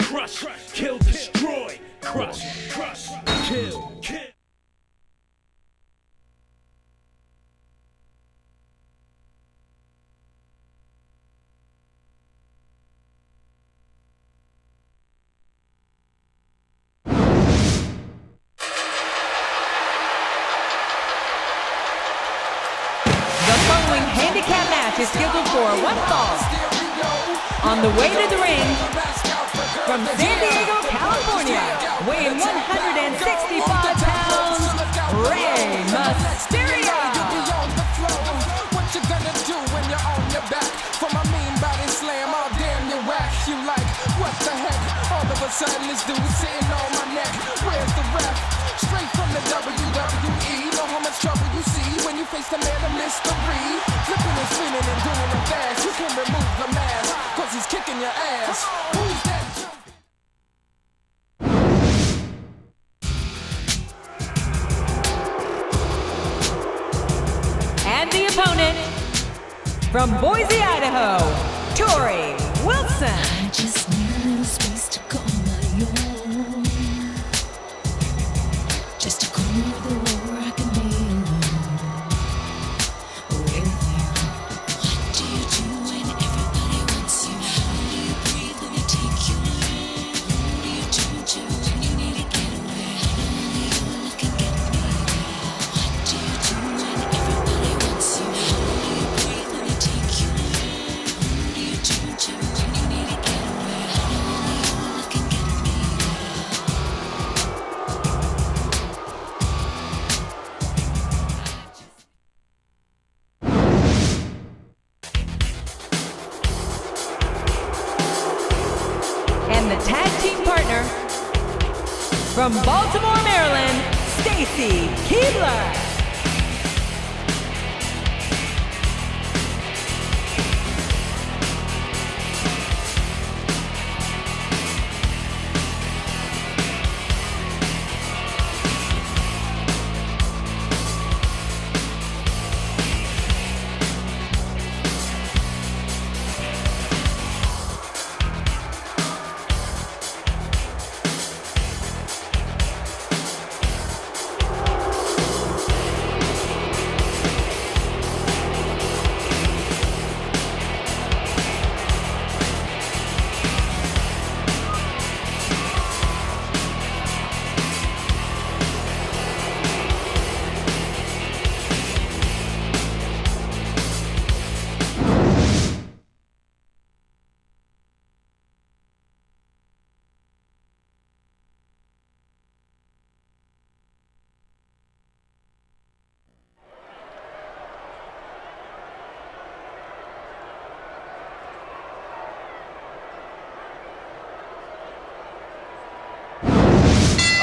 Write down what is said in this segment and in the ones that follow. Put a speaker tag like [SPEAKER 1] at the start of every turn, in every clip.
[SPEAKER 1] Crush, kill, destroy, crush, kill.
[SPEAKER 2] Handicap match is scheduled for one fall. On the way to the ring, from San Diego, California, weighing 165 pounds, Rey Misterio.
[SPEAKER 3] What you gonna do when you're on your back? For my mean body slam, all damn you whack. You like, what the heck? All of a sudden this dude sitting on my neck. Where's the ref? Straight from the WWE. Know how much trouble you see when you face the man of mystery. Flipping and spinning and doing it fast. You can remove the mask, cause he's kicking your ass. Who's that?
[SPEAKER 2] And the opponent, from Boise, Idaho, Torrie Wilson.
[SPEAKER 4] I just need a little space to call my own. Just a corner of the world where I can be alone with you. What do you do when everybody wants you? How do you breathe when they take you in? Who do you turn to when you need to get away? I know only you look and get me there. What do you do when everybody wants you? How do you breathe when they take you in? Who do you turn to when you need to get away? I know only you look and get me there.
[SPEAKER 2] And the tag team partner, from Baltimore, Maryland, Stacy Keebler.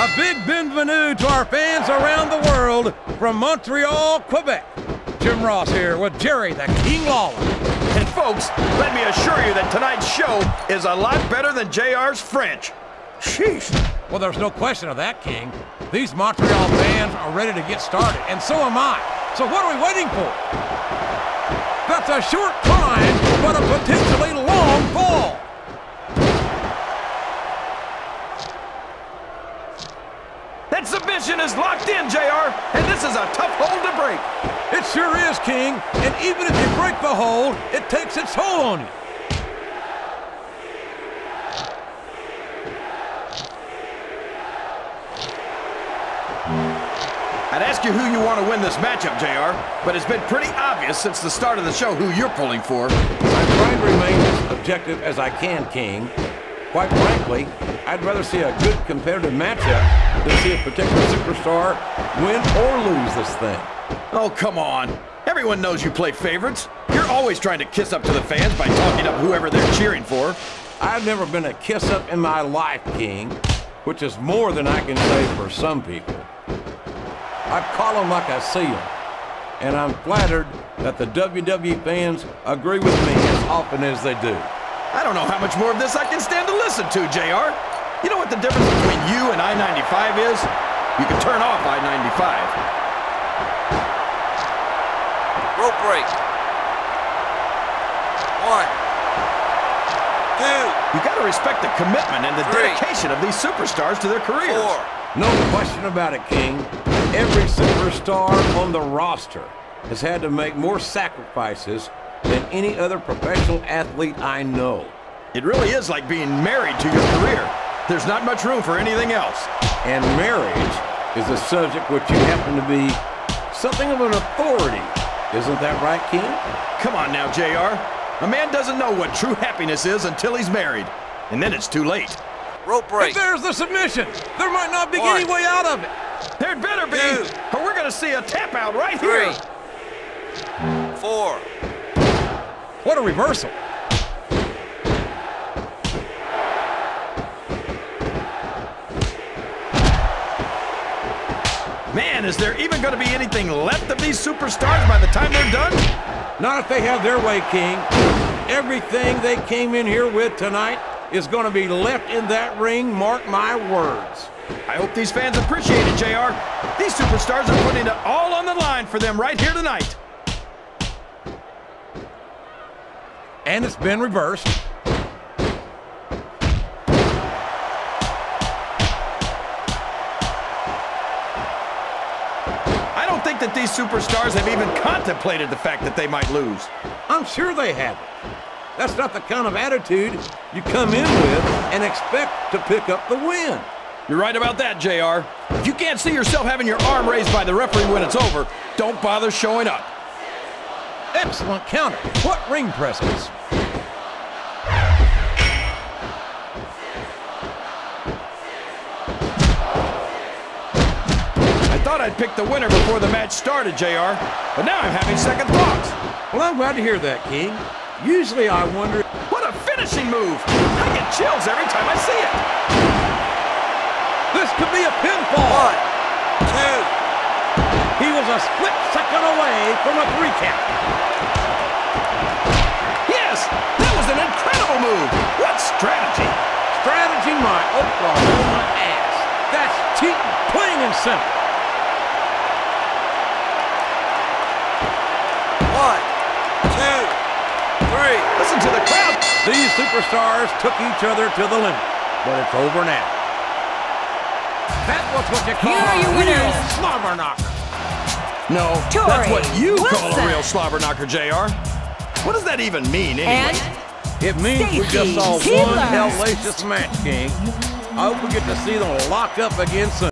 [SPEAKER 5] A big bienvenue to our fans around the world from Montreal, Quebec. Jim Ross here with Jerry the King Lawler.
[SPEAKER 6] And folks, let me assure you that tonight's show is a lot better than JR's French. Sheesh.
[SPEAKER 5] Well, there's no question of that, King. These Montreal fans are ready to get started, and so am I. So what are we waiting for? That's a short climb, but a potentially long fall.
[SPEAKER 6] That submission is locked in, JR, and this is a tough hold to break.
[SPEAKER 5] It sure is, King, and even if you break the hold, it takes its toll on you.
[SPEAKER 6] I'd ask you who you want to win this matchup, JR, but it's been pretty obvious since the start of the show who you're pulling for.
[SPEAKER 5] I'm trying to remain as objective as I can, King. Quite frankly, I'd rather see a good competitive matchup than see a particular superstar win or lose this thing.
[SPEAKER 6] Oh, come on. Everyone knows you play favorites. You're always trying to kiss up to the fans by talking up whoever they're cheering for.
[SPEAKER 5] I've never been a kiss-up in my life, King, which is more than I can say for some people. I call them like I see them, and I'm flattered that the WWE fans agree with me as often as they do.
[SPEAKER 6] I don't know how much more of this I can stand to listen to, JR. You know what the difference between you and I-95 is? You can turn off I-95.
[SPEAKER 7] Rope break. 1,
[SPEAKER 6] You got to respect the commitment and the dedication of these superstars to their careers.
[SPEAKER 5] No question about it, King. Every superstar on the roster has had to make more sacrifices than any other professional athlete I know.
[SPEAKER 6] It really is like being married to your career. There's not much room for anything else.
[SPEAKER 5] And marriage is a subject which you happen to be something of an authority. Isn't that right, King?
[SPEAKER 6] Come on now, JR. A man doesn't know what true happiness is until he's married. And then it's too late.
[SPEAKER 7] Rope break.
[SPEAKER 5] But there's the submission. There might not be any way out of it.
[SPEAKER 6] There'd better be, or we're going to see a tap out right here.
[SPEAKER 7] 4.
[SPEAKER 5] What a reversal.
[SPEAKER 6] Man, is there even going to be anything left of these superstars by the time they're done?
[SPEAKER 5] Not if they have their way, King. Everything they came in here with tonight is going to be left in that ring, mark my words.
[SPEAKER 6] I hope these fans appreciate it, JR. These superstars are putting it all on the line for them right here tonight.
[SPEAKER 5] And it's been reversed.
[SPEAKER 6] I don't think that these superstars have even contemplated the fact that they might lose.
[SPEAKER 5] I'm sure they haven't. That's not the kind of attitude you come in with and expect to pick up the win.
[SPEAKER 6] You're right about that, JR. If you can't see yourself having your arm raised by the referee when it's over, don't bother showing up.
[SPEAKER 5] Excellent counter. What ring presence.
[SPEAKER 6] I thought I'd pick the winner before the match started, JR, but now I'm having second thoughts.
[SPEAKER 5] Well, I'm glad to hear that, King. Usually I wonder...
[SPEAKER 6] What a finishing move! I get chills every time I see it.
[SPEAKER 5] This could be a pinfall.
[SPEAKER 7] 1, 2.
[SPEAKER 5] He was a split second away from a 3 count.
[SPEAKER 6] Yes, that was an incredible move. What strategy?
[SPEAKER 5] Strategy my Oklahoma ass. That's cheating, plain and simple.
[SPEAKER 7] 1, 2, 3.
[SPEAKER 6] Listen to the crowd.
[SPEAKER 5] These superstars took each other to the limit, but it's over now. That was what you call
[SPEAKER 2] Here are your
[SPEAKER 5] a real
[SPEAKER 2] winners.
[SPEAKER 5] slobber knocker.
[SPEAKER 6] No,
[SPEAKER 2] Torrie
[SPEAKER 6] that's what you call a
[SPEAKER 2] Wilson.
[SPEAKER 6] real slobber knocker, JR. What does that even mean, anyway?
[SPEAKER 2] And
[SPEAKER 5] It means we just saw
[SPEAKER 2] Stacy
[SPEAKER 5] one
[SPEAKER 2] Keebler.
[SPEAKER 5] hellacious match, King. I hope we get to see them lock up again soon.